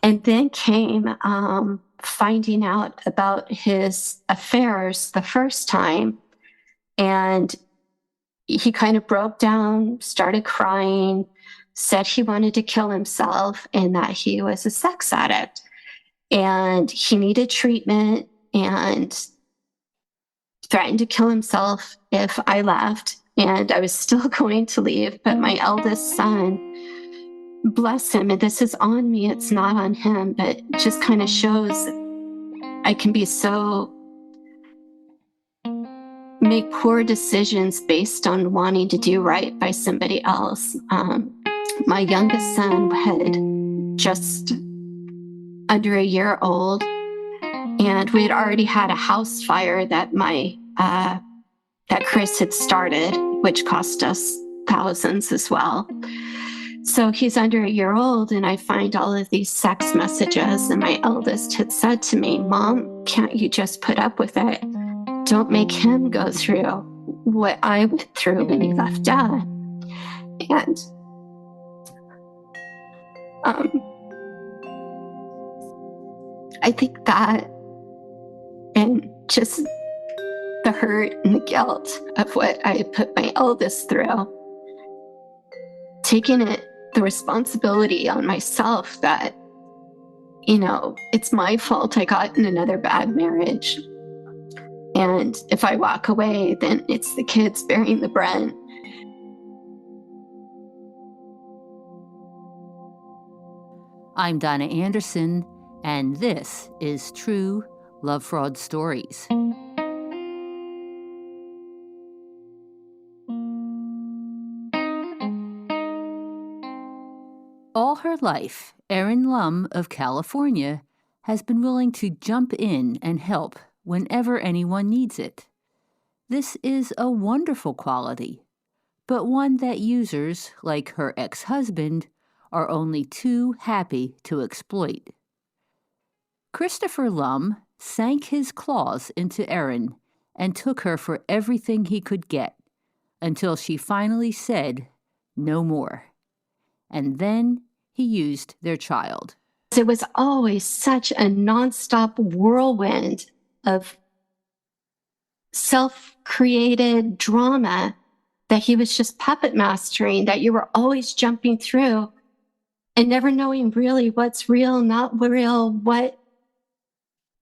And then came finding out about his affairs the first time. And he kind of broke down, started crying, said he wanted to kill himself and that he was a sex addict and he needed treatment and threatened to kill himself if I left. And I was still going to leave, but my eldest son, bless him, and this is on me, it's not on him, but it just kind of shows I can be so make poor decisions based on wanting to do right by somebody else. My youngest son had just under a year old, and we had already had a house fire that that Chris had started, which cost us thousands as well. So he's under a year old, and I find all of these sex messages, and my eldest had said to me, "Mom, can't you just put up with it? Don't make him go through what I went through when he left Dad." And I think that, and just the hurt and the guilt of what I had put my eldest through, taking the responsibility on myself that, it's my fault I got in another bad marriage. And if I walk away, then it's the kids bearing the brunt. I'm Donna Anderson, and this is True Love Fraud Stories. All her life, Erin Lum of California has been willing to jump in and help whenever anyone needs it. This is a wonderful quality, but one that users, like her ex-husband, are only too happy to exploit. Christopher Lum sank his claws into Erin and took her for everything he could get until she finally said, "No more." And then he used their child. It was always such a nonstop whirlwind of self-created drama that he was just puppet mastering, that you were always jumping through and never knowing really what's real, not real, what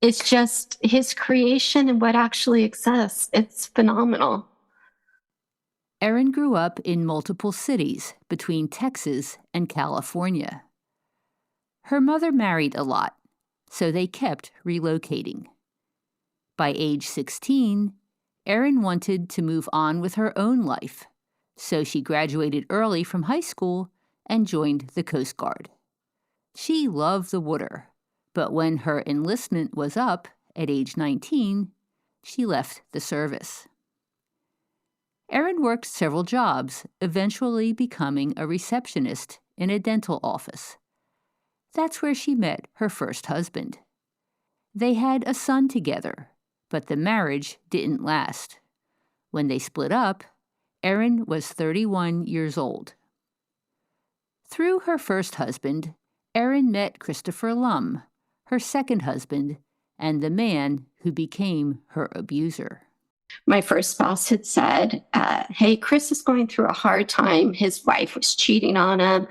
is just his creation and what actually exists. It's phenomenal. Erin grew up in multiple cities between Texas and California. Her mother married a lot, so they kept relocating. By age 16, Erin wanted to move on with her own life, so she graduated early from high school and joined the Coast Guard. She loved the water, but when her enlistment was up at age 19, she left the service. Erin worked several jobs, eventually becoming a receptionist in a dental office. That's where she met her first husband. They had a son together, but the marriage didn't last. When they split up, Erin was 31 years old. Through her first husband, Erin met Christopher Lum, her second husband, and the man who became her abuser. My first boss had said, "Hey, Chris is going through a hard time. His wife was cheating on him.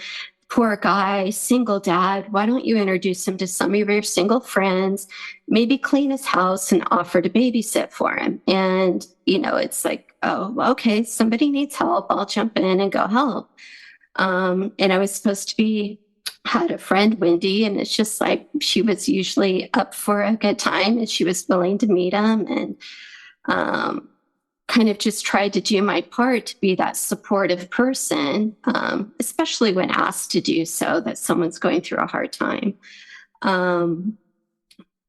Poor guy, single dad. Why don't you introduce him to some of your single friends, maybe clean his house and offer to babysit for him?" And, it's like, oh, okay, somebody needs help. I'll jump in and go help. And I was supposed to had a friend, Wendy, and it's just like she was usually up for a good time and she was willing to meet him, and kind of just tried to do my part to be that supportive person, especially when asked to do so, that someone's going through a hard time.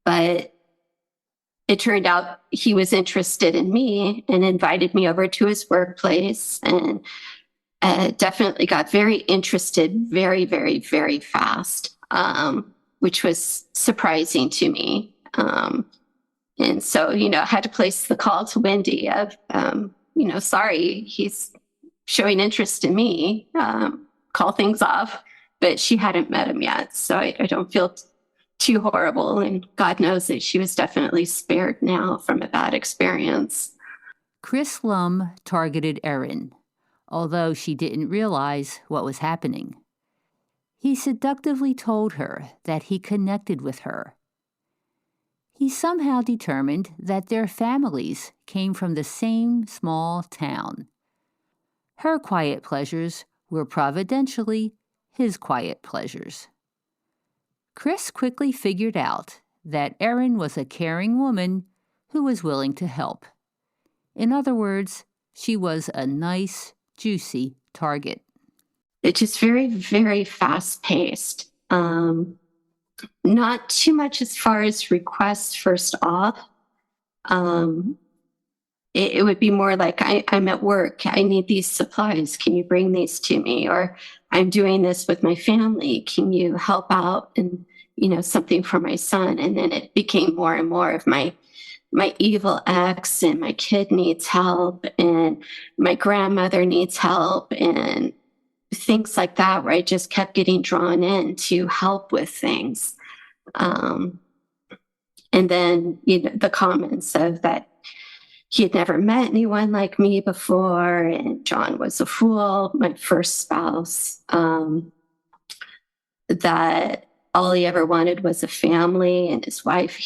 But it turned out he was interested in me and invited me over to his workplace, and definitely got very interested very, very, very fast, which was surprising to me. And so, I had to place the call to Wendy of, sorry, he's showing interest in me, call things off, but she hadn't met him yet. So I don't feel too horrible. And God knows that she was definitely spared now from a bad experience. Chris Lum targeted Erin, although she didn't realize what was happening. He seductively told her that he connected with her. He somehow determined that their families came from the same small town. Her quiet pleasures were providentially his quiet pleasures. Chris quickly figured out that Erin was a caring woman who was willing to help. In other words, she was a nice, juicy target. It's just very, very fast paced. Not too much as far as requests first off. It would be more like, I'm at work. I need these supplies. Can you bring these to me? Or I'm doing this with my family. Can you help out? And, something for my son. And then it became more and more of my evil ex, and my kid needs help, and my grandmother needs help, and things like that, where I just kept getting drawn in to help with things. And then, the comments of that he had never met anyone like me before, and John was a fool, my first spouse, that all he ever wanted was a family, and his wife,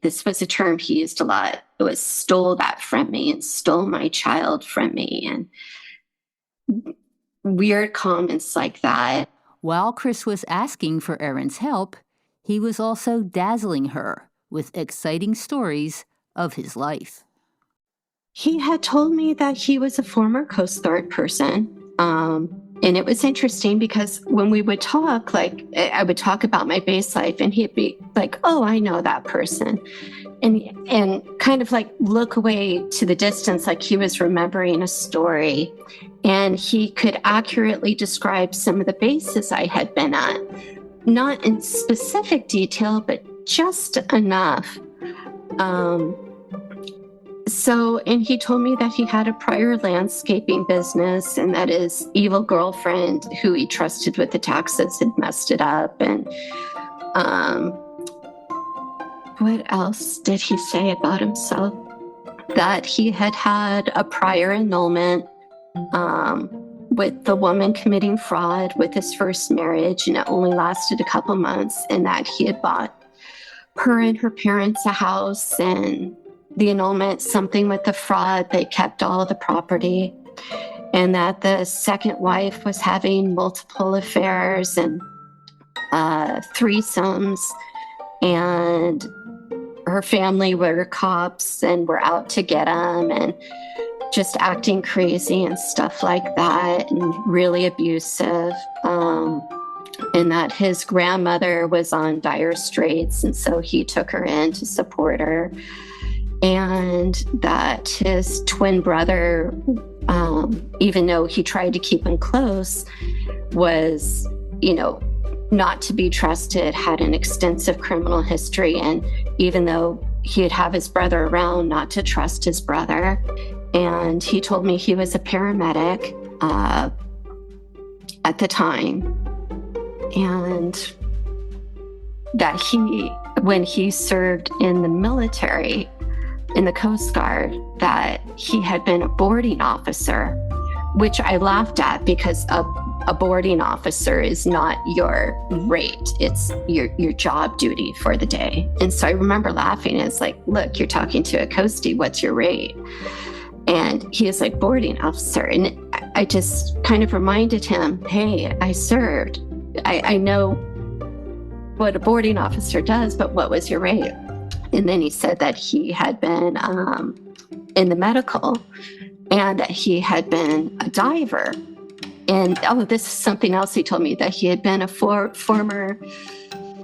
this was a term he used a lot. It was stole that from me and stole my child from me, and weird comments like that. While Chris was asking for Erin's help, he was also dazzling her with exciting stories of his life. He had told me that he was a former Coast Guard person. And it was interesting because when we would talk, like I would talk about my base life, and he'd be like, oh, I know that person. And kind of like look away to the distance, like he was remembering a story. And he could accurately describe some of the bases I had been at, not in specific detail, but just enough. And he told me that he had a prior landscaping business, and that his evil girlfriend, who he trusted with the taxes, had messed it up. And what else did he say about himself? That he had had a prior annulment with the woman committing fraud with his first marriage, and it only lasted a couple months, and that he had bought her and her parents a house, and the annulment, something with the fraud, they kept all of the property, and that the second wife was having multiple affairs and threesomes, and her family were cops and were out to get him, and just acting crazy and stuff like that, and really abusive. And that his grandmother was on dire straits, and so he took her in to support her. And that his twin brother, even though he tried to keep him close, was, not to be trusted, had an extensive criminal history. And even though he'd have his brother around, not to trust his brother. And he told me he was a paramedic at the time. And that when he served in the military, in the Coast Guard, that he had been a boarding officer, which I laughed at, because a boarding officer is not your rate. It's your job duty for the day. And so I remember laughing. It's like, look, you're talking to a coastie. What's your rate? And he is like, boarding officer. And I just kind of reminded him, hey, I served. I know what a boarding officer does, but what was your rate? And then he said that he had been in the medical, and that he had been a diver. And this is something else he told me, that he had been a former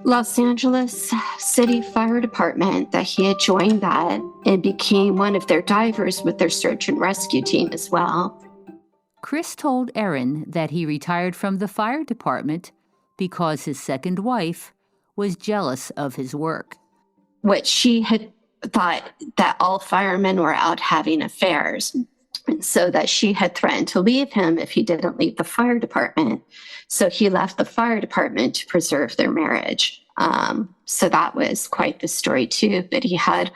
Los Angeles City Fire Department, that he had joined that and became one of their divers with their search and rescue team as well. Chris told Erin that he retired from the fire department because his second wife was jealous of his work. What she had thought, that all firemen were out having affairs. And so that she had threatened to leave him if he didn't leave the fire department. So he left the fire department to preserve their marriage. So that was quite the story too. But he had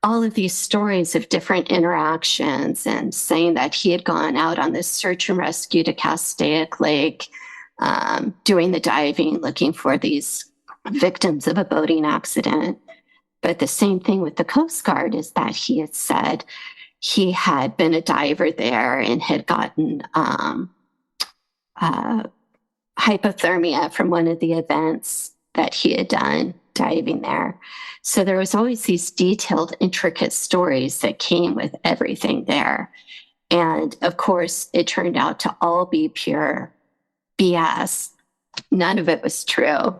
all of these stories of different interactions and saying that he had gone out on this search and rescue to Castaic Lake, doing the diving, looking for these victims of a boating accident. But the same thing with the Coast Guard is that he had said he had been a diver there and had gotten hypothermia from one of the events that he had done diving there. So there was always these detailed, intricate stories that came with everything there. And of course, it turned out to all be pure BS. None of it was true.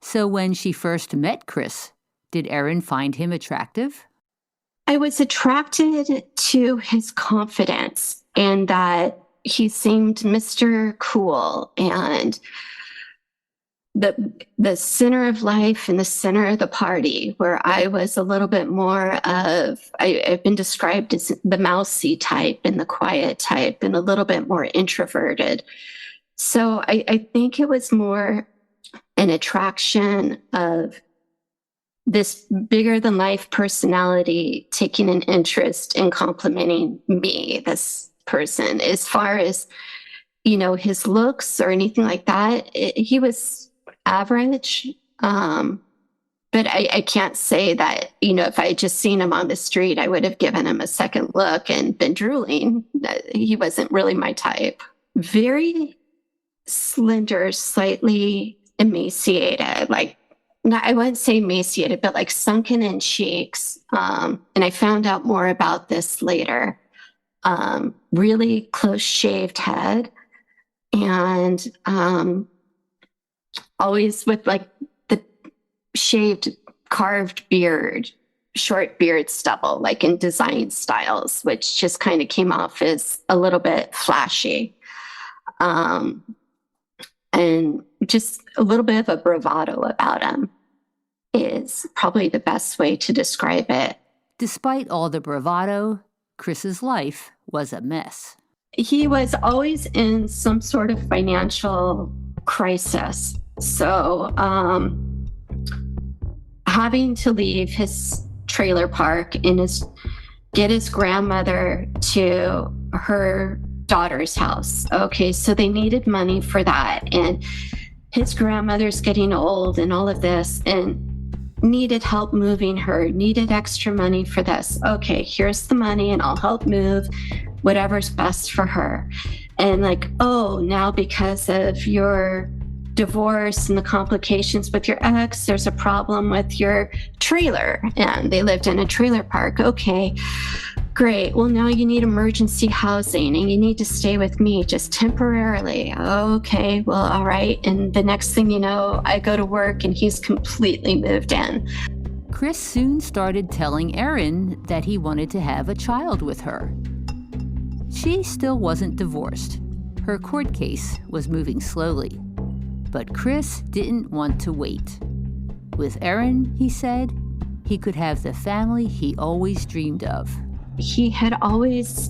So when she first met Chris, did Erin find him attractive? I was attracted to his confidence and that he seemed Mr. Cool and the center of life and the center of the party, where I was a little bit more of, I've been described as the mousy type and the quiet type and a little bit more introverted. So I think it was more an attraction of this bigger than life personality taking an interest in complimenting me, this person. As far as, his looks or anything like that, he was average. But I can't say that, if I had just seen him on the street, I would have given him a second look and been drooling. He wasn't really my type. Very slender, slightly emaciated, I wouldn't say emaciated, but like sunken in cheeks. And I found out more about this later. Really close shaved head and always with like the shaved carved beard, short beard stubble, like in design styles, which just kind of came off as a little bit flashy. And just a little bit of a bravado about him is probably the best way to describe it. Despite all the bravado, Chris's life was a mess. He was always in some sort of financial crisis. So having to leave his trailer park and get his grandmother to her daughter's house. Okay, so they needed money for that. And his grandmother's getting old and all of this and needed help moving her, needed extra money for this. Okay, here's the money and I'll help move whatever's best for her. And now because of your divorce and the complications with your ex, there's a problem with your trailer. And they lived in a trailer park. Okay, great. Well, now you need emergency housing and you need to stay with me just temporarily. Okay, well, all right. And the next thing you know, I go to work and he's completely moved in. Chris soon started telling Erin that he wanted to have a child with her. She still wasn't divorced. Her court case was moving slowly. But Chris didn't want to wait. With Erin, he said, he could have the family he always dreamed of. He had always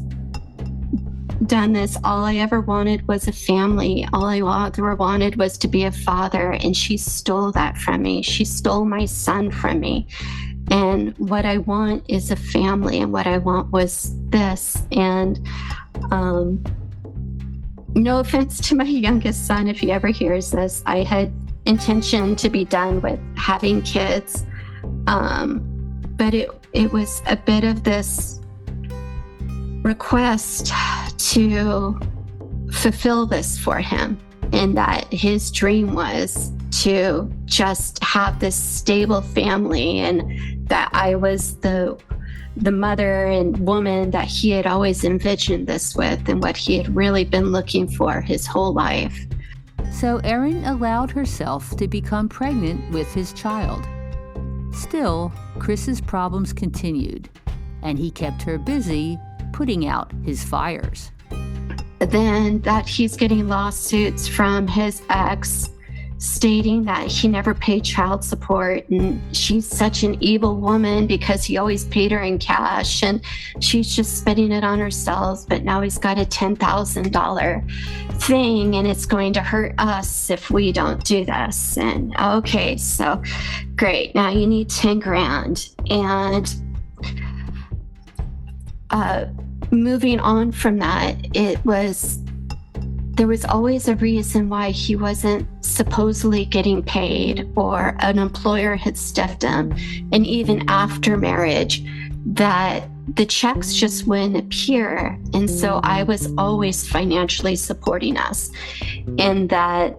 done this. All I ever wanted was a family. All I ever wanted was to be a father. And she stole that from me. She stole my son from me. And what I want is a family. And what I want was this. And no offense to my youngest son, if he ever hears this, I had intention to be done with having kids. But it was a bit of this request to fulfill this for him, and that his dream was to just have this stable family, and that I was the mother and woman that he had always envisioned this with, and what he had really been looking for his whole life. So Erin allowed herself to become pregnant with his child. Still, Chris's problems continued, and he kept her busy putting out his fires. Then that he's getting lawsuits from his ex stating that he never paid child support and she's such an evil woman because he always paid her in cash and she's just spending it on herself. But now he's got a $10,000 thing and it's going to hurt us if we don't do this. And okay, so great. Now you need 10 grand. And moving on from that, there was always a reason why he wasn't supposedly getting paid, or an employer had stiffed him. And even after marriage, that the checks just wouldn't appear. And so I was always financially supporting us, and that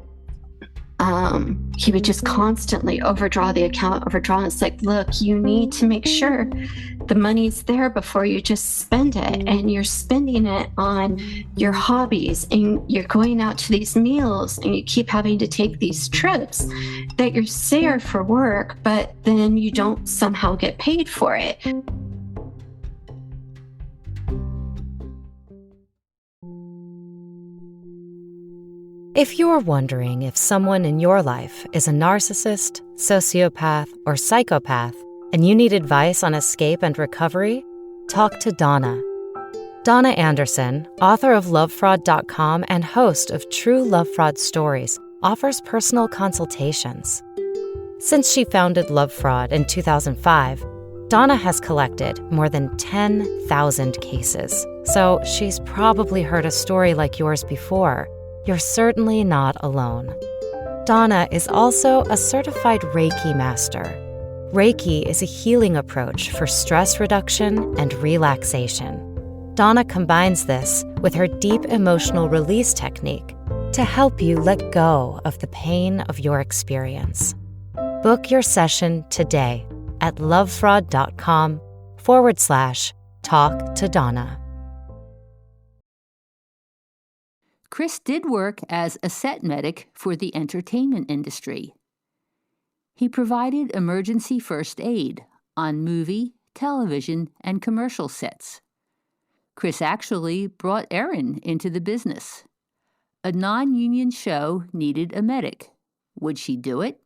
he would just constantly overdraw the account, overdraw. It's like, look, you need to make sure the money's there before you just spend it. And you're spending it on your hobbies, and you're going out to these meals, and you keep having to take these trips that you're there for work, but then you don't somehow get paid for it. If you're wondering if someone in your life is a narcissist, sociopath, or psychopath, and you need advice on escape and recovery, talk to Donna. Donna Anderson, author of LoveFraud.com and host of True Love Fraud Stories, offers personal consultations. Since she founded Love Fraud in 2005, Donna has collected more than 10,000 cases, so she's probably heard a story like yours before. You're certainly not alone. Donna is also a certified Reiki master. Reiki is a healing approach for stress reduction and relaxation. Donna combines this with her deep emotional release technique to help you let go of the pain of your experience. Book your session today at lovefraud.com/talk to Donna. Chris did work as a set medic for the entertainment industry. He provided emergency first aid on movie, television, and commercial sets. Chris actually brought Erin into the business. A non-union show needed a medic. Would she do it?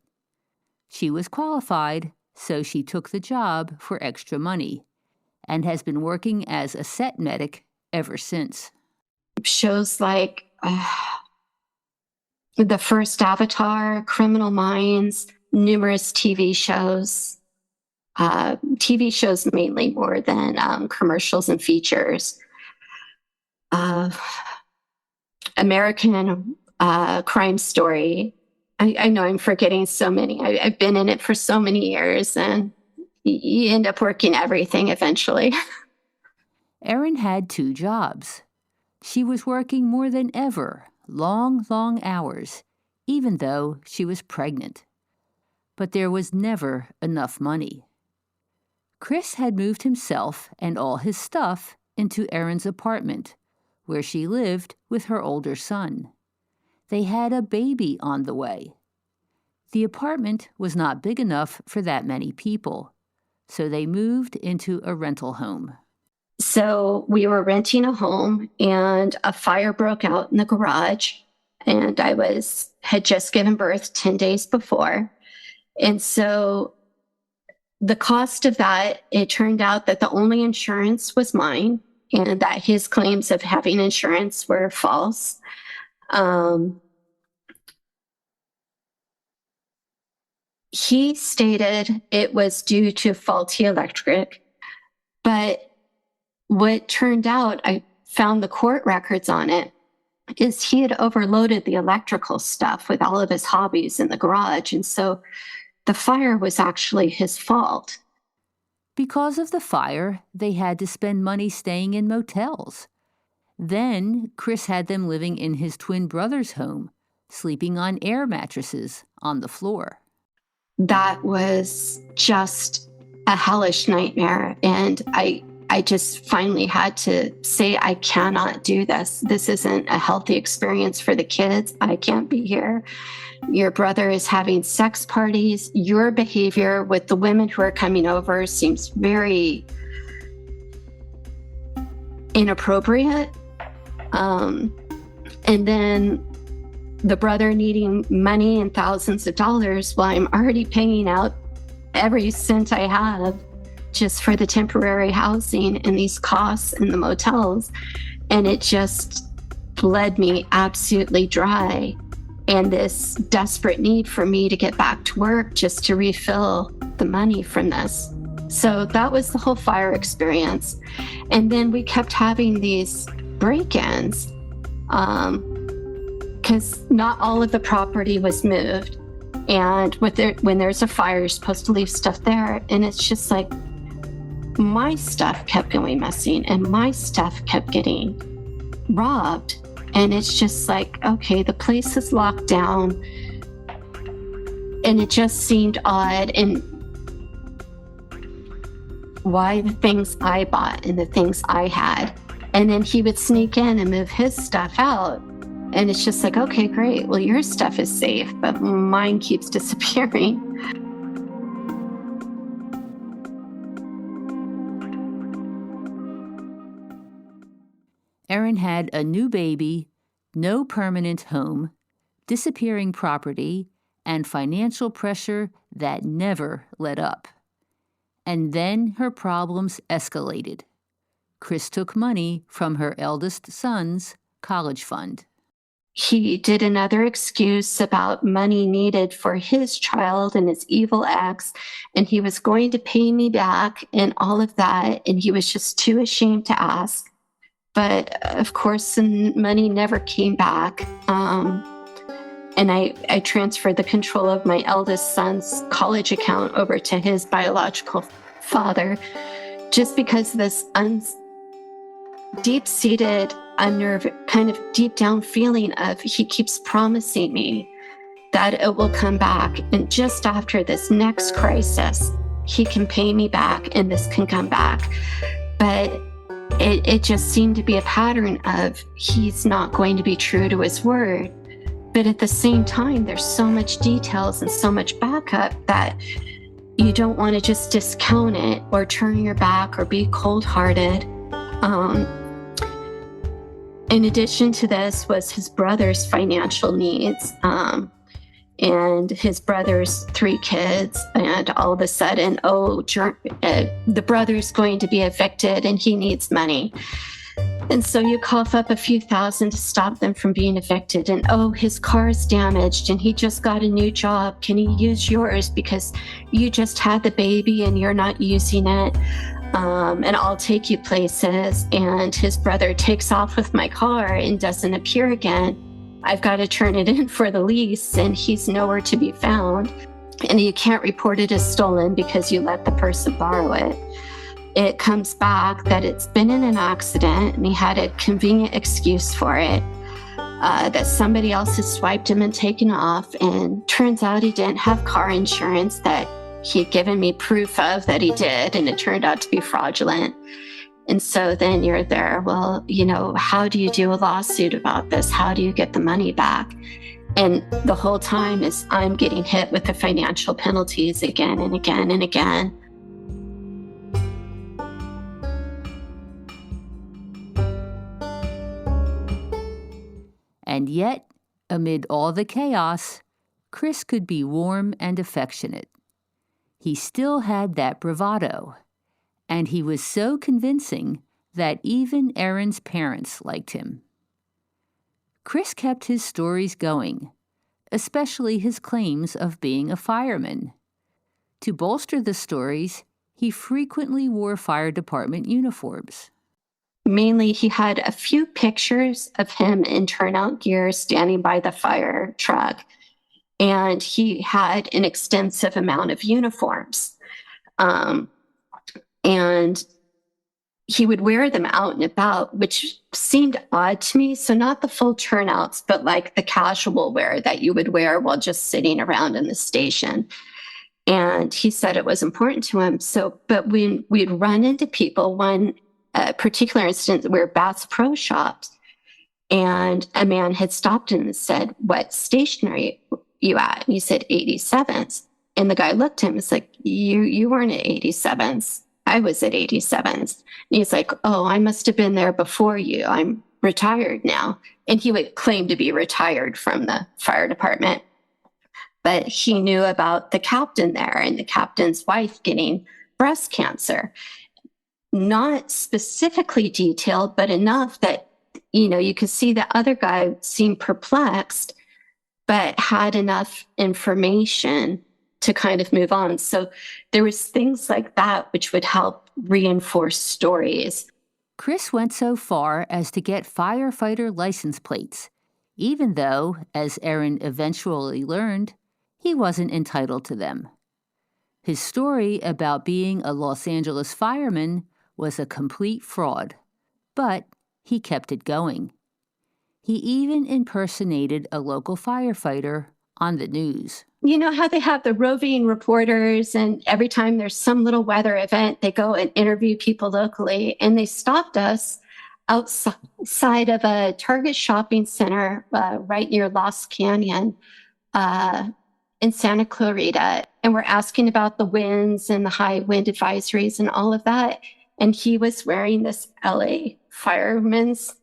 She was qualified, so she took the job for extra money and has been working as a set medic ever since. Shows like the first Avatar, Criminal Minds, numerous TV shows mainly more than commercials and features. American Crime Story. I know I'm forgetting so many. I've been in it for so many years, and you end up working everything eventually. Erin had 2 jobs. She was working more than ever, long hours, even though she was pregnant. But there was never enough money. Chris had moved himself and all his stuff into Erin's apartment, where she lived with her older son. They had a baby on the way. The apartment was not big enough for that many people, so they moved into a rental home. So we were renting a home, and a fire broke out in the garage, and I had just given birth 10 days before. And so the cost of that, it turned out that the only insurance was mine, and that his claims of having insurance were false. He stated it was due to faulty electric, but what turned out, I found the court records on it, is he had overloaded the electrical stuff with all of his hobbies in the garage. And so the fire was actually his fault. Because of the fire, they had to spend money staying in motels. Then Chris had them living in his twin brother's home, sleeping on air mattresses on the floor. That was just a hellish nightmare. And I just finally had to say, I cannot do this. This isn't a healthy experience for the kids. I can't be here. Your brother is having sex parties. Your behavior with the women who are coming over seems very inappropriate. And then the brother needing money and thousands of dollars while I'm already paying out every cent I have just for the temporary housing and these costs in the motels. And it just bled me absolutely dry. And this desperate need for me to get back to work just to refill the money from this. So that was the whole fire experience. And then we kept having these break-ins because not all of the property was moved. And when there's a fire, you're supposed to leave stuff there. And it's just like my stuff kept going missing and my stuff kept getting robbed. And it's just like, okay, the place is locked down. And it just seemed odd. And why the things I bought and the things I had. And then he would sneak in and move his stuff out. And it's just like, okay, great. Well, your stuff is safe, but mine keeps disappearing. Erin had a new baby, no permanent home, disappearing property, and financial pressure that never let up. And then her problems escalated. Chris took money from her eldest son's college fund. He did another excuse about money needed for his child and his evil ex, and he was going to pay me back and all of that, and he was just too ashamed to ask. But of course, the money never came back. And I transferred the control of my eldest son's college account over to his biological father, just because of this deep-seated, kind of deep down feeling of he keeps promising me that it will come back. And just after this next crisis, he can pay me back and this can come back. But it just seemed to be a pattern of he's not going to be true to his word. But at the same time, there's so much details and so much backup that you don't want to just discount it or turn your back or be cold-hearted. In addition to this was his brother's financial needs, and his brother's 3 kids. And all of a sudden, the brother's going to be evicted and he needs money. And so you cough up a few thousand to stop them from being evicted. And his car's damaged and he just got a new job. Can he use yours because you just had the baby and you're not using it? And I'll take you places. And his brother takes off with my car and doesn't appear again. I've got to turn it in for the lease and he's nowhere to be found. And you can't report it as stolen because you let the person borrow it. It comes back that it's been in an accident and he had a convenient excuse for it, that somebody else has swiped him and taken off. And turns out he didn't have car insurance that he'd given me proof of that he did. And it turned out to be fraudulent. And so then you're there, well, how do you do a lawsuit about this? How do you get the money back? And the whole time is I'm getting hit with the financial penalties again and again and again. And yet, amid all the chaos, Chris could be warm and affectionate. He still had that bravado. And he was so convincing that even Erin's parents liked him. Chris kept his stories going, especially his claims of being a fireman. To bolster the stories, he frequently wore fire department uniforms. Mainly, he had a few pictures of him in turnout gear standing by the fire truck, and he had an extensive amount of uniforms. And he would wear them out and about, which seemed odd to me. So not the full turnouts, but like the casual wear that you would wear while just sitting around in the station. And he said it was important to him. But when we'd run into people, one particular instance, we were Bass Pro Shops, and a man had stopped him and said, "What station are you at?" And he said, 87s. And the guy looked at him and was like, you weren't at 87s. I was at 87s. And he's like, "Oh, I must have been there before you. I'm retired now." And he would claim to be retired from the fire department. But he knew about the captain there and the captain's wife getting breast cancer. Not specifically detailed, but enough that, you could see the other guy seemed perplexed, but had enough information to kind of move on. So there was things like that which would help reinforce stories. Chris went so far as to get firefighter license plates, even though, as Erin eventually learned, he wasn't entitled to them. His story about being a Los Angeles fireman was a complete fraud, but he kept it going. He even impersonated a local firefighter on the news. You know how they have the roving reporters, and every time there's some little weather event, they go and interview people locally. And they stopped us outside of a Target shopping center right near Lost Canyon in Santa Clarita. And we're asking about the winds and the high wind advisories and all of that. And he was wearing this LA fireman's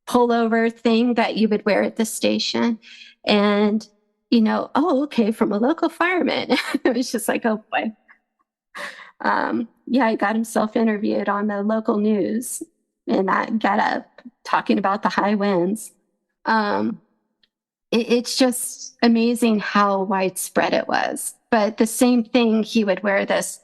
pullover thing that you would wear at the station. And oh, okay, from a local fireman. It was just like, oh boy. He got himself interviewed on the local news in that getup, talking about the high winds. It's just amazing how widespread it was. But the same thing, he would wear this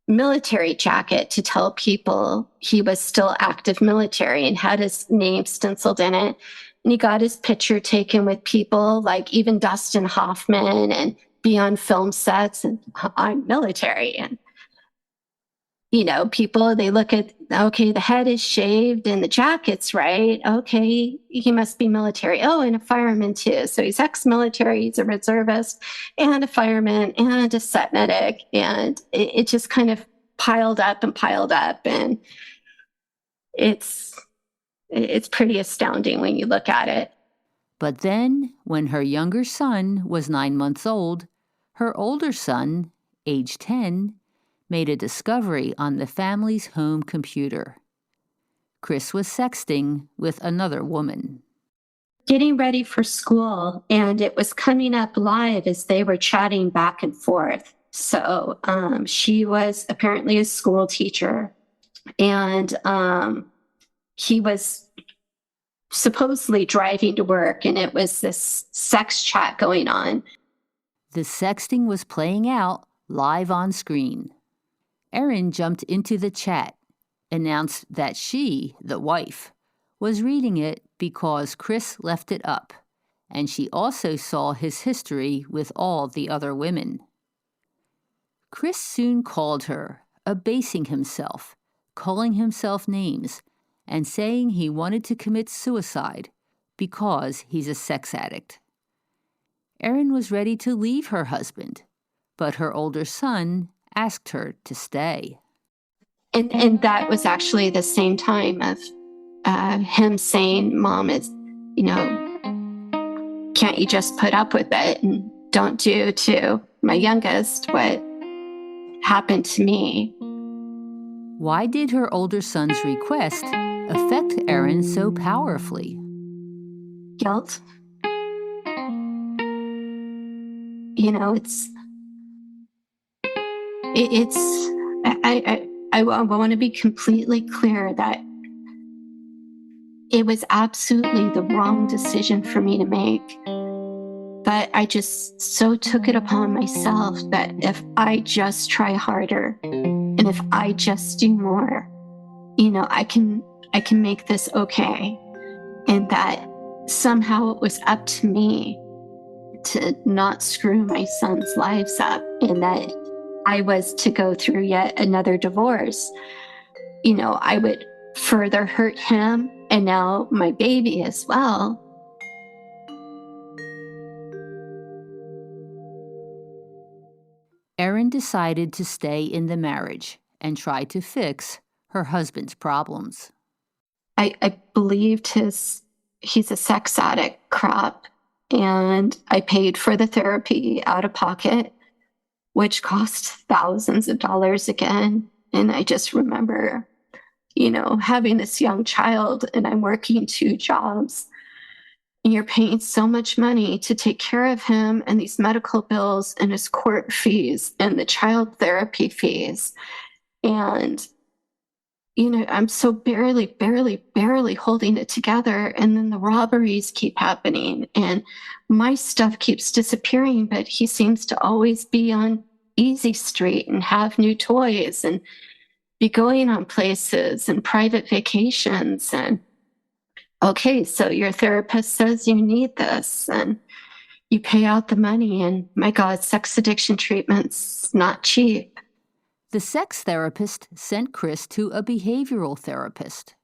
military jacket to tell people he was still active military and had his name stenciled in it. And he got his picture taken with people like even Dustin Hoffman and be on film sets, and I'm military. And, people, they look at, okay, the head is shaved and the jacket's right. Okay, he must be military. Oh, and a fireman too. So he's ex-military, he's a reservist and a fireman and a set medic. And it just kind of piled up. And it's pretty astounding when you look at it. But then, when her younger son was 9 months old, her older son, age 10, made a discovery on the family's home computer. Chris was sexting with another woman. Getting ready for school, and it was coming up live as they were chatting back and forth. So she was apparently a school teacher, and he was supposedly driving to work, and it was this sex chat going on. The sexting was playing out live on screen. Erin jumped into the chat, announced that she, the wife, was reading it because Chris left it up, and she also saw his history with all the other women. Chris soon called her, abasing himself, calling himself names, and saying he wanted to commit suicide because he's a sex addict. Erin was ready to leave her husband, but her older son asked her to stay. And that was actually the same time of him saying, Mom, is, can't you just put up with it and don't do to my youngest what happened to me? Why did her older son's request affect Erin so powerfully? Guilt. I want to be completely clear that it was absolutely the wrong decision for me to make. But I just so took it upon myself that if I just try harder and if I just do more, I can make this okay. And that somehow it was up to me to not screw my son's lives up, and that I was to go through yet another divorce. I would further hurt him and now my baby as well. Erin decided to stay in the marriage and try to fix her husband's problems. I believed he's a sex addict crap, and I paid for the therapy out of pocket, which cost thousands of dollars again. And I just remember having this young child and I'm working 2 jobs, and you're paying so much money to take care of him and these medical bills and his court fees and the child therapy fees. And, I'm so barely holding it together. And then the robberies keep happening and my stuff keeps disappearing, but he seems to always be on Easy Street and have new toys and be going on places and private vacations. And okay, so your therapist says you need this and you pay out the money. And my God, sex addiction treatment's not cheap. The sex therapist sent Chris to a behavioral therapist.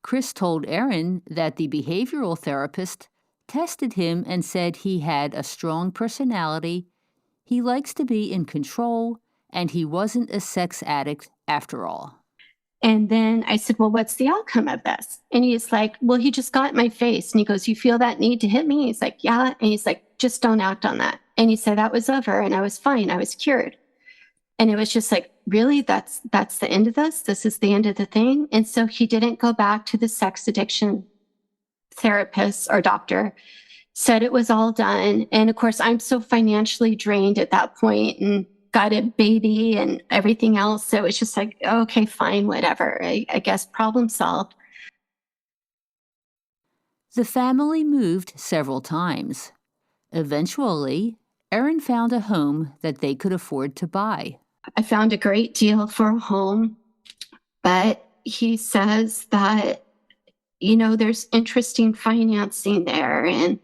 Chris told Erin that the behavioral therapist tested him and said he had a strong personality, he likes to be in control, and he wasn't a sex addict after all. And then I said, well, what's the outcome of this? And he's like, well, he just got in my face. And he goes, you feel that need to hit me? He's like, yeah. And he's like, just don't act on that. And he said that was over and I was fine. I was cured. And it was just like, really? That's the end of this? This is the end of the thing? And so he didn't go back to the sex addiction therapist or doctor, said it was all done. And of course, I'm so financially drained at that point and got a baby and everything else. So it's just like, okay, fine, whatever. I guess problem solved. The family moved several times. Eventually, Erin found a home that they could afford to buy. I found a great deal for a home, but he says that, there's interesting financing there and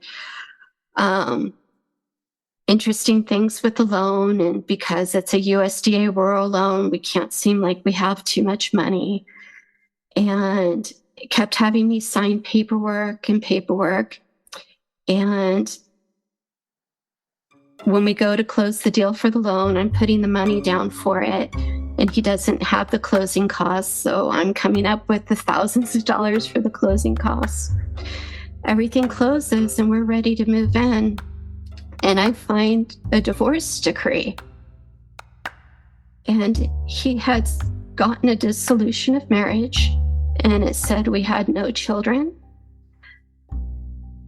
interesting things with the loan. And because it's a USDA rural loan, we can't seem like we have too much money. And it kept having me sign paperwork. And when we go to close the deal for the loan, I'm putting the money down for it. And he doesn't have the closing costs. So I'm coming up with the thousands of dollars for the closing costs. Everything closes and we're ready to move in. And I find a divorce decree. And he had gotten a dissolution of marriage. And it said we had no children.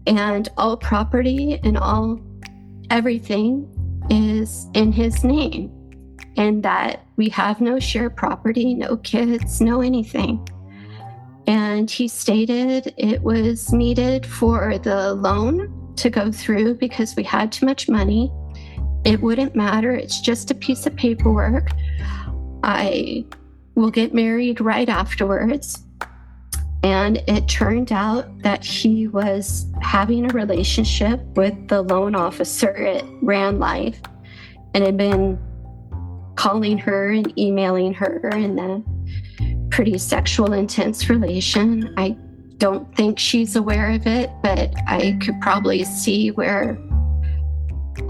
And all property and everything is in his name. And that we have no shared property, no kids, no anything. And he stated it was needed for the loan to go through because we had too much money. It wouldn't matter. It's just a piece of paperwork. I will get married right afterwards. And it turned out that he was having a relationship with the loan officer at Ran Life and had been calling her and emailing her in a pretty sexual, intense relation. I don't think she's aware of it, but I could probably see where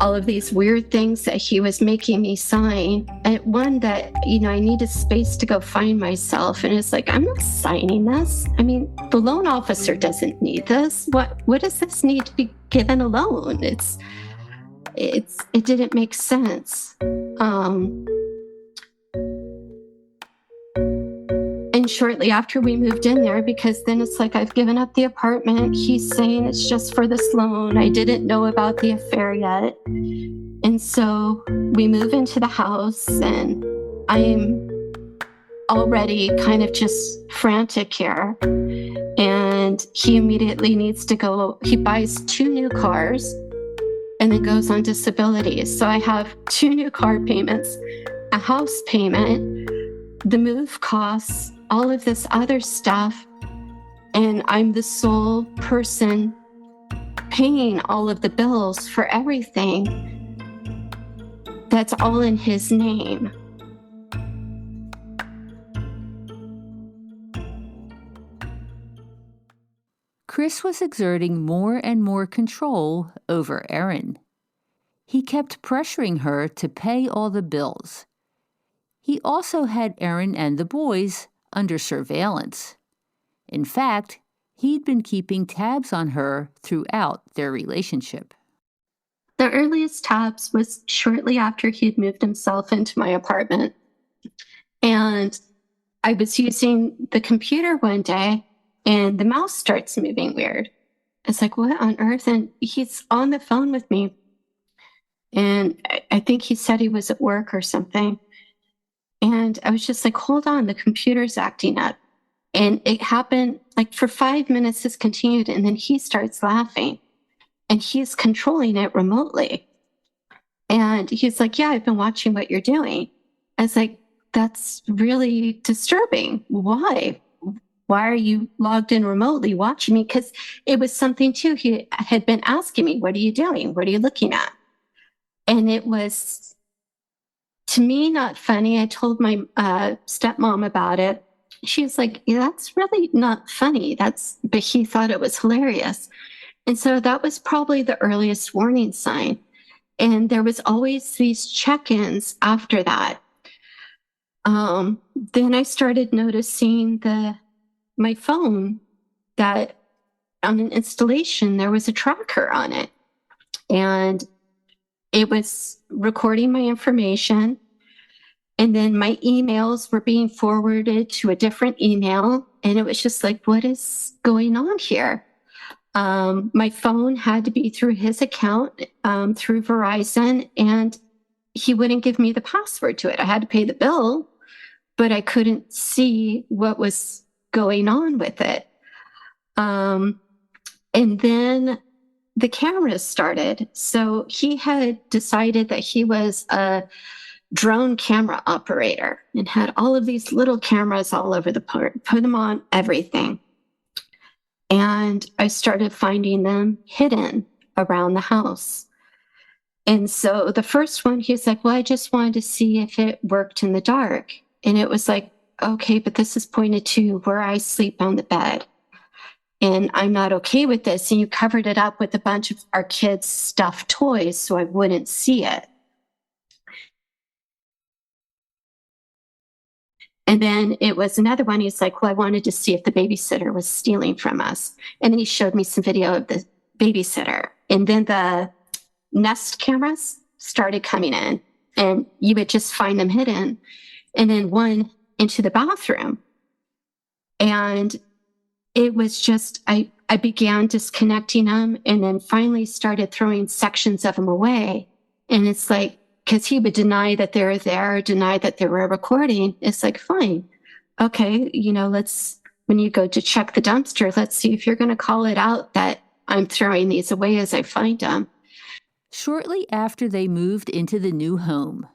all of these weird things that he was making me sign. And one that, I needed space to go find myself. And it's like, I'm not signing this. I mean, the loan officer doesn't need this. What does this need to be given a loan? It didn't make sense. And shortly after we moved in there, because then it's like I've given up the apartment. He's saying it's just for this loan. I didn't know about the affair yet. And so we move into the house and I'm already kind of just frantic here. And he immediately needs to go. He buys 2 new cars and then goes on disability. So I have 2 new car payments, a house payment, the move costs, all of this other stuff. And I'm the sole person paying all of the bills for everything. That's all in his name. Chris was exerting more and more control over Erin. He kept pressuring her to pay all the bills. He also had Erin and the boys under surveillance. In fact, he'd been keeping tabs on her throughout their relationship. The earliest tabs was shortly after he had moved himself into my apartment. And I was using the computer one day and the mouse starts moving weird. It's like, what on earth? And he's on the phone with me. And I think he said he was at work or something. And I was just like, hold on, the computer's acting up. And it happened like for 5 minutes, this continued. And then he starts laughing and he's controlling it remotely. And he's like, yeah, I've been watching what you're doing. I was like, that's really disturbing. Why? Why are you logged in remotely watching me? Because it was something too. He had been asking me, what are you doing? What are you looking at? And it was, to me, not funny. I told my stepmom about it. She was like, yeah, that's really not funny. But he thought it was hilarious. And so that was probably the earliest warning sign. And there was always these check-ins after that. Then I started noticing my phone, that on an installation, there was a tracker on it. And it was recording my information. And then my emails were being forwarded to a different email. And it was just like, what is going on here? My phone had to be through his account, through Verizon, and he wouldn't give me the password to it. I had to pay the bill, but I couldn't see what was going on with it. And then the cameras started. So he had decided that he was a drone camera operator and had all of these little cameras all over the put them on everything. And I started finding them hidden around the house. And so the first one, he's like, well, I just wanted to see if it worked in the dark. And it was like, okay, but this is pointed to where I sleep on the bed. And I'm not okay with this. And you covered it up with a bunch of our kids' stuffed toys so I wouldn't see it. And then it was another one. He's like, well, I wanted to see if the babysitter was stealing from us. And then he showed me some video of the babysitter. And then the Nest cameras started coming in and you would just find them hidden. And then one into the bathroom. And it was just, I began disconnecting them and then finally started throwing sections of them away. And it's like, because he would deny that they were there, deny that they were recording. It's like, fine. Okay, when you go to check the dumpster, let's see if you're going to call it out that I'm throwing these away as I find them. Shortly after they moved into the new home,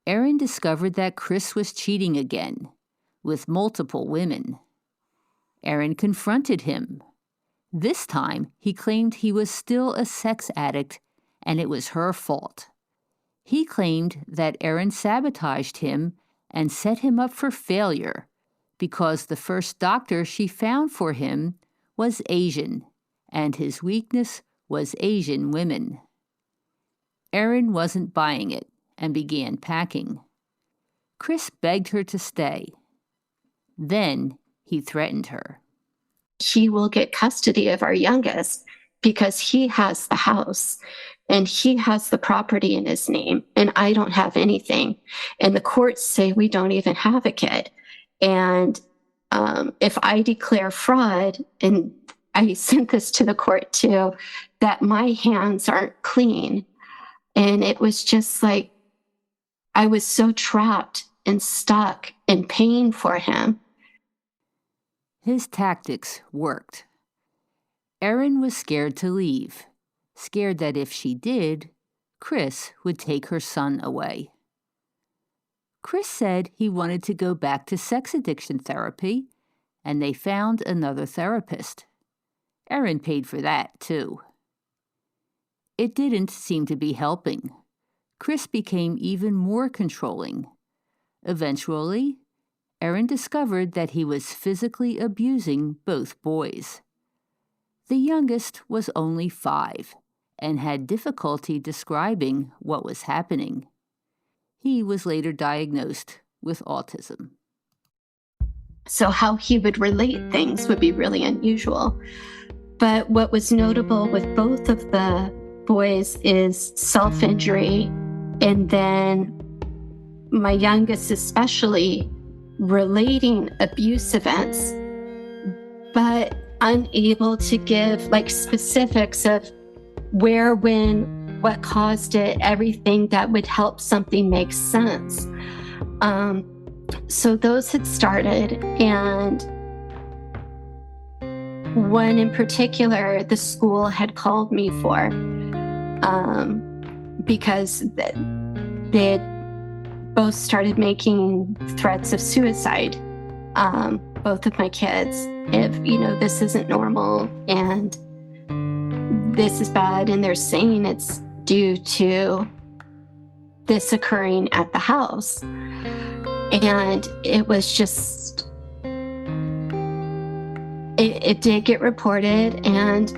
Erin discovered that Chris was cheating again with multiple women. Erin confronted him. This time, he claimed he was still a sex addict and it was her fault. He claimed that Erin sabotaged him and set him up for failure because the first doctor she found for him was Asian, and his weakness was Asian women. Erin wasn't buying it and began packing. Chris begged her to stay. Then he threatened her. He will get custody of our youngest because he has the house and he has the property in his name and I don't have anything. And the courts say we don't even have a kid. And if I declare fraud, and I sent this to the court too, that my hands aren't clean. And it was just like, I was so trapped and stuck and paying for him. His tactics worked. Erin was scared to leave, scared that if she did, Chris would take her son away. Chris said he wanted to go back to sex addiction therapy, and they found another therapist. Erin paid for that, too. It didn't seem to be helping. Chris became even more controlling. Eventually, Erin discovered that he was physically abusing both boys. The youngest was only 5 and had difficulty describing what was happening. He was later diagnosed with autism. So how he would relate things would be really unusual. But what was notable with both of the boys is self-injury. And then my youngest especially relating abuse events, but unable to give like specifics of where, when, what caused it, everything that would help something make sense. So those had started, and one in particular, the school had called me for, because they had both started making threats of suicide, both of my kids, if, this isn't normal and this is bad, and they're saying it's due to this occurring at the house. And it was just, it did get reported. And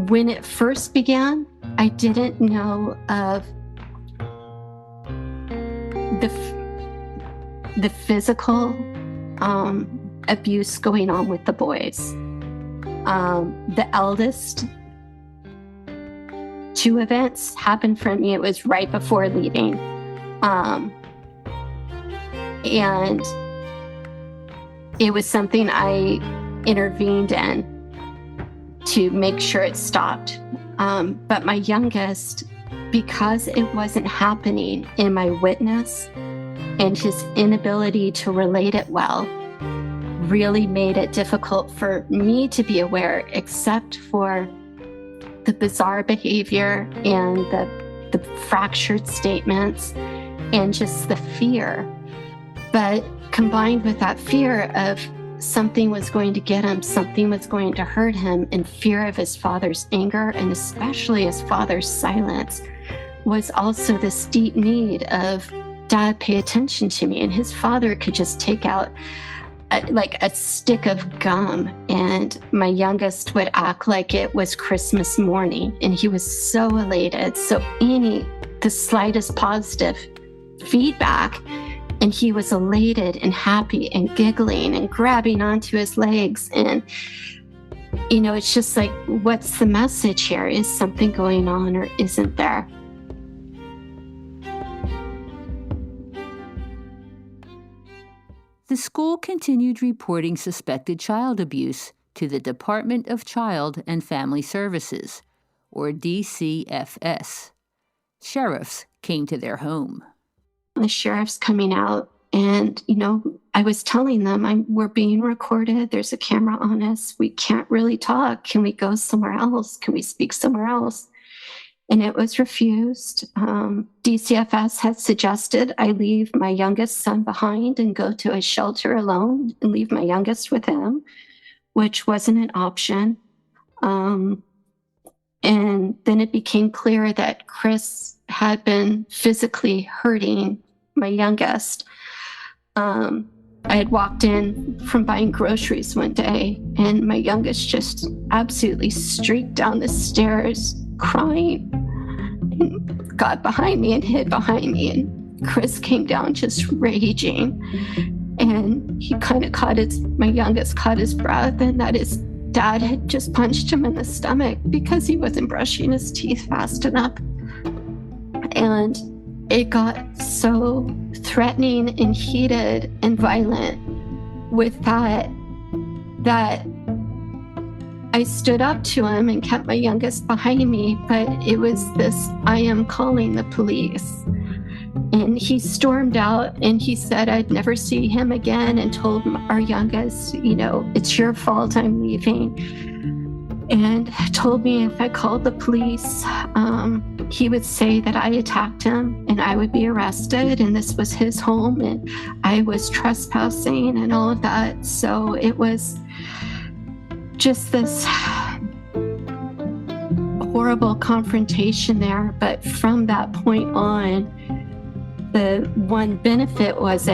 when it first began, I didn't know of the physical abuse going on with the boys. The eldest, 2 events happened for me. It was right before leaving. And it was something I intervened in to make sure it stopped. But my youngest, because it wasn't happening in my witness and his inability to relate it well, really made it difficult for me to be aware, except for the bizarre behavior and the fractured statements and just the fear. But combined with that fear of something was going to get him, something was going to hurt him, and fear of his father's anger, and especially his father's silence, was also this deep need of, Dad, pay attention to me. And his father could just take out a stick of gum, and my youngest would act like it was Christmas morning, and he was so elated. So the slightest positive feedback, and he was elated and happy and giggling and grabbing onto his legs. And, it's just like, what's the message here? Is something going on or isn't there? The school continued reporting suspected child abuse to the Department of Child and Family Services, or DCFS. Sheriffs came to their home. The sheriff's coming out, and, I was telling them, we're being recorded. There's a camera on us. We can't really talk. Can we go somewhere else? Can we speak somewhere else? And it was refused. DCFS had suggested I leave my youngest son behind and go to a shelter alone and leave my youngest with him, which wasn't an option. And then it became clear that Chris had been physically hurting my youngest. I had walked in from buying groceries one day, and my youngest just absolutely streaked down the stairs crying, and got behind me and hid behind me. And Chris came down just raging, and he kind of my youngest caught his breath, and that his dad had just punched him in the stomach because he wasn't brushing his teeth fast enough. And it got so threatening and heated and violent with that I stood up to him and kept my youngest behind me, but it was this, I am calling the police. And he stormed out, and he said I'd never see him again, and told our youngest, it's your fault I'm leaving. And told me if I called the police, he would say that I attacked him and I would be arrested, and this was his home and I was trespassing and all of that. So it was just this horrible confrontation there. But from that point on, the one benefit is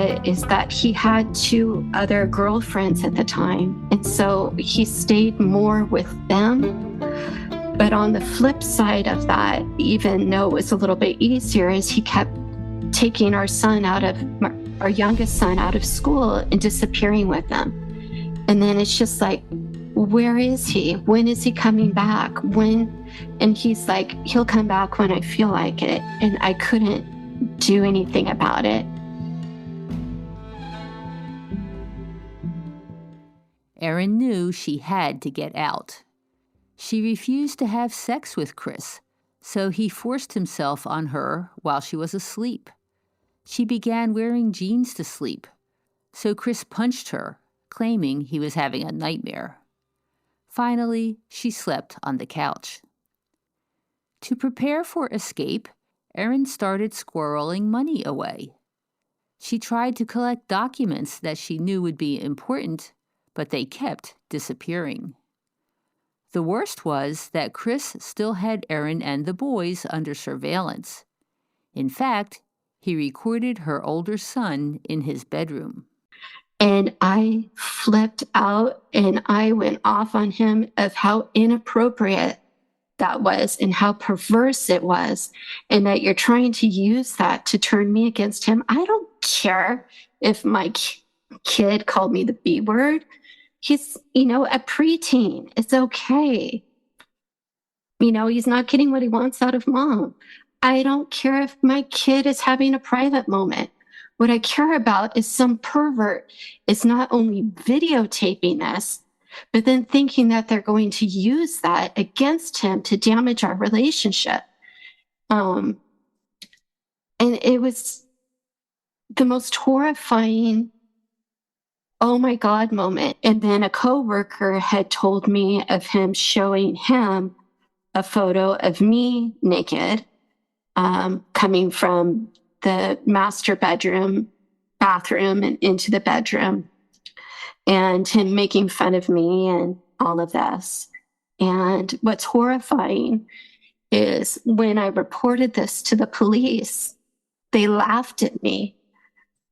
that he had 2 other girlfriends at the time. And so he stayed more with them. But on the flip side of that, even though it was a little bit easier, is he kept taking our youngest son out of school and disappearing with them. And then it's just like, where is he? When is he coming back? And he's like, he'll come back when I feel like it. And I couldn't do anything about it. Erin knew she had to get out. She refused to have sex with Chris, so he forced himself on her while she was asleep. She began wearing jeans to sleep, so Chris punched her, claiming he was having a nightmare. Finally, she slept on the couch. To prepare for escape, Erin started squirreling money away. She tried to collect documents that she knew would be important, but they kept disappearing. The worst was that Chris still had Erin and the boys under surveillance. In fact, he recorded her older son in his bedroom. And I flipped out and I went off on him of how inappropriate that was and how perverse it was, and that you're trying to use that to turn me against him. I don't care if my kid called me the B word. He's, a preteen. It's okay. He's not getting what he wants out of mom. I don't care if my kid is having a private moment. What I care about is some pervert is not only videotaping this, but then thinking that they're going to use that against him to damage our relationship. And it was the most horrifying, oh my God moment. And then a coworker had told me of him showing him a photo of me naked, coming from the master bathroom and into the bedroom, and him making fun of me and all of this. And what's horrifying is when I reported this to the police, they laughed at me.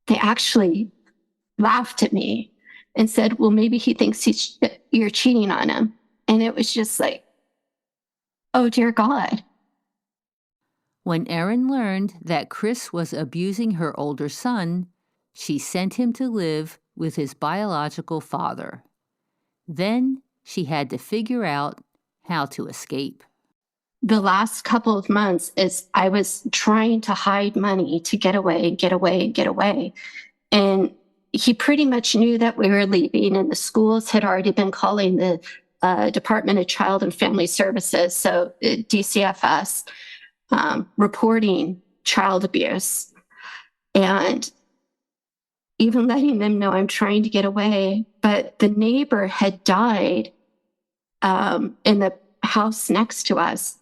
They actually laughed at me and said, well, maybe he thinks you're cheating on him. And it was just like, oh, dear God. When Erin learned that Chris was abusing her older son, she sent him to live with his biological father. Then she had to figure out how to escape. The last couple of months is I was trying to hide money to get away. And he pretty much knew that we were leaving, and the schools had already been calling the Department of Child and Family Services, so DCFS, reporting child abuse. And even letting them know I'm trying to get away. But the neighbor had died in the house next to us.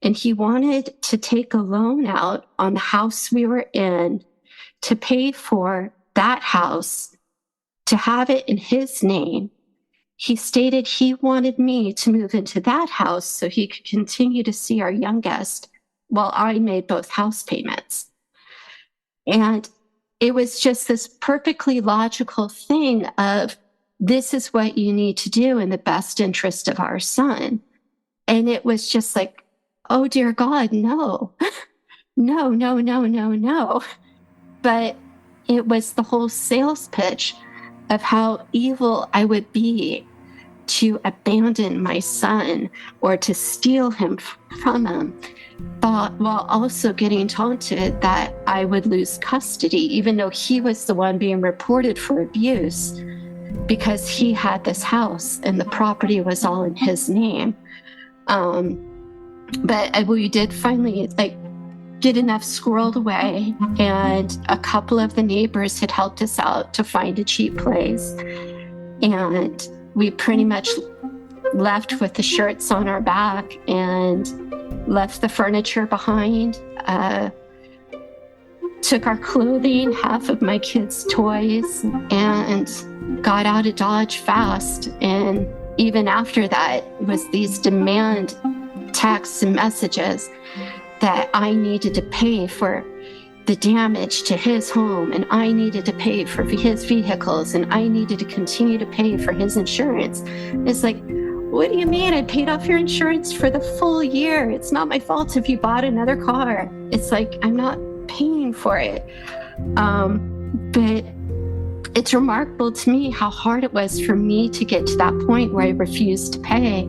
And he wanted to take a loan out on the house we were in to pay for that house, to have it in his name. He stated he wanted me to move into that house so he could continue to see our youngest while I made both house payments. And it was just this perfectly logical thing of, this is what you need to do in the best interest of our son. And it was just like, oh, dear God, no, no. But it was the whole sales pitch of how evil I would be to abandon my son or to steal him from him, while also getting taunted that I would lose custody, even though he was the one being reported for abuse, because he had this house and the property was all in his name. But we did finally get enough squirreled away, and a couple of the neighbors had helped us out to find a cheap place. And we pretty much left with the shirts on our back and left the furniture behind, took our clothing, half of my kids' toys, and got out of Dodge fast. And even after that, it was these demand texts and messages that I needed to pay for the damage to his home, and I needed to pay for his vehicles, and I needed to continue to pay for his insurance. It's like, what do you mean? I paid off your insurance for the full year. It's not my fault if you bought another car. It's like, I'm not paying for it. But it's remarkable to me how hard it was for me to get to that point where I refused to pay.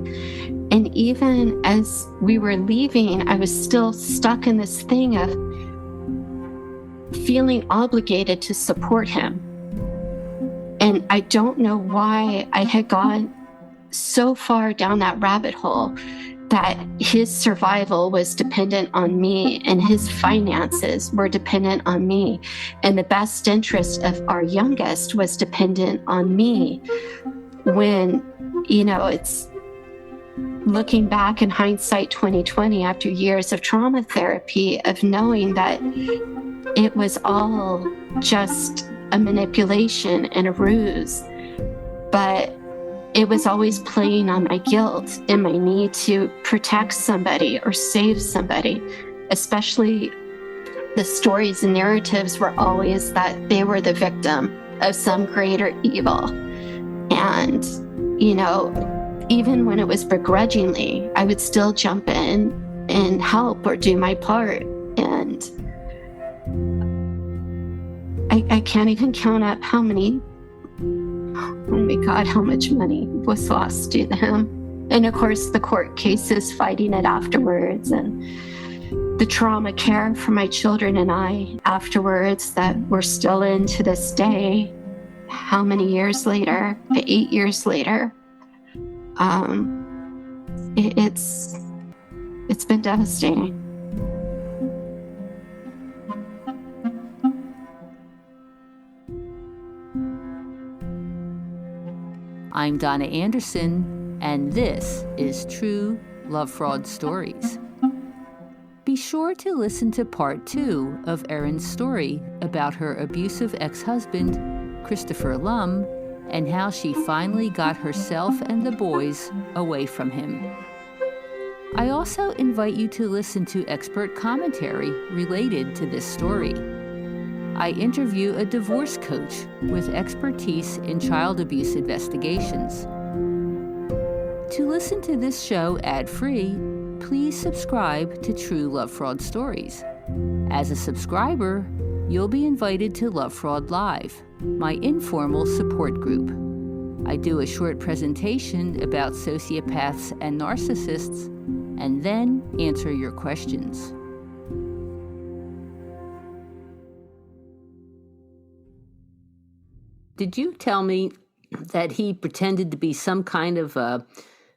And even as we were leaving, I was still stuck in this thing of feeling obligated to support him. And And I don't know why I had gone so far down that rabbit hole that his survival was dependent on me and his finances were dependent on me. And the best interest of our youngest was dependent on me. When, it's looking back in hindsight 2020 after years of trauma therapy, of knowing that it was all just a manipulation and a ruse. But it was always playing on my guilt and my need to protect somebody or save somebody. Especially the stories and narratives were always that they were the victim of some greater evil. And, even when it was begrudgingly, I would still jump in and help or do my part. And I can't even count up how many, oh my God, how much money was lost to him. And of course, the court cases, fighting it afterwards, and the trauma care for my children and I afterwards that we're still in to this day. How many years later? 8 years later. It's been devastating. I'm Donna Anderson, and this is True Love Fraud Stories. Be sure to listen to part 2 of Erin's story about her abusive ex-husband, Christopher Lum, and how she finally got herself and the boys away from him. I also invite you to listen to expert commentary related to this story. I interview a divorce coach with expertise in child abuse investigations. To listen to this show ad-free, please subscribe to True Love Fraud Stories. As a subscriber, you'll be invited to Love Fraud Live, my informal support group. I do a short presentation about sociopaths and narcissists, and then answer your questions. Did you tell me that he pretended to be some kind of a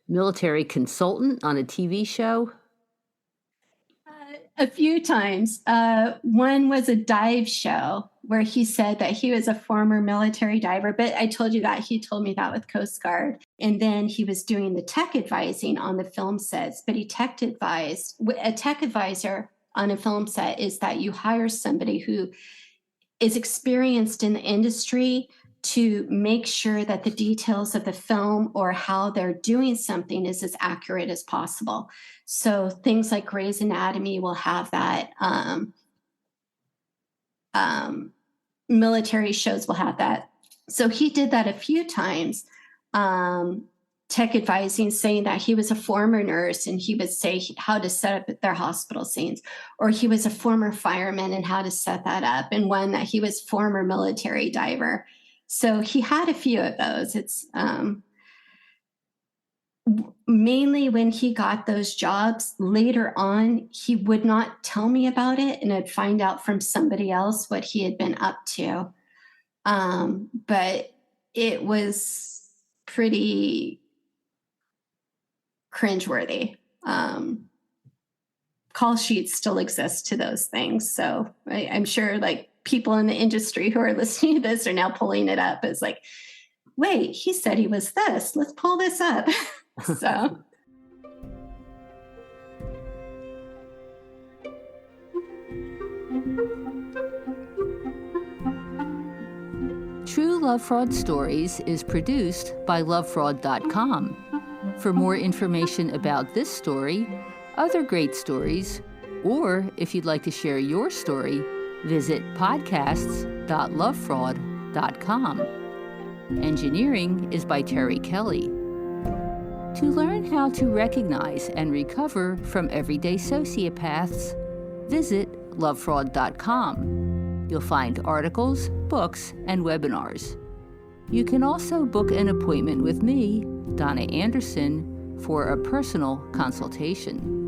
military consultant on a TV show? A few times. One was a dive show where he said that he was a former military diver, but I told you that he told me that with Coast Guard. And then he was doing the tech advising on the film sets, but he tech advised. A tech advisor on a film set is that you hire somebody who is experienced in the industry to make sure that the details of the film or how they're doing something is as accurate as possible. So things like Grey's Anatomy will have that. Military shows will have that. So he did that a few times, tech advising, saying that he was a former nurse and he would say how to set up their hospital scenes, or he was a former fireman and how to set that up, and one that he was former military diver. So he had a few of those. It's mainly when he got those jobs later on, he would not tell me about it, and I'd find out from somebody else what he had been up to. But it was pretty cringeworthy. Call sheets still exist to those things. So I'm sure like people in the industry who are listening to this are now pulling it up as like, wait, he said he was this. Let's pull this up. So. True Love Fraud Stories is produced by lovefraud.com. For more information about this story, other great stories, or if you'd like to share your story, visit podcasts.lovefraud.com. Engineering is by Terry Kelly. To learn how to recognize and recover from everyday sociopaths, visit lovefraud.com. You'll find articles, books, and webinars. You can also book an appointment with me, Donna Anderson, for a personal consultation.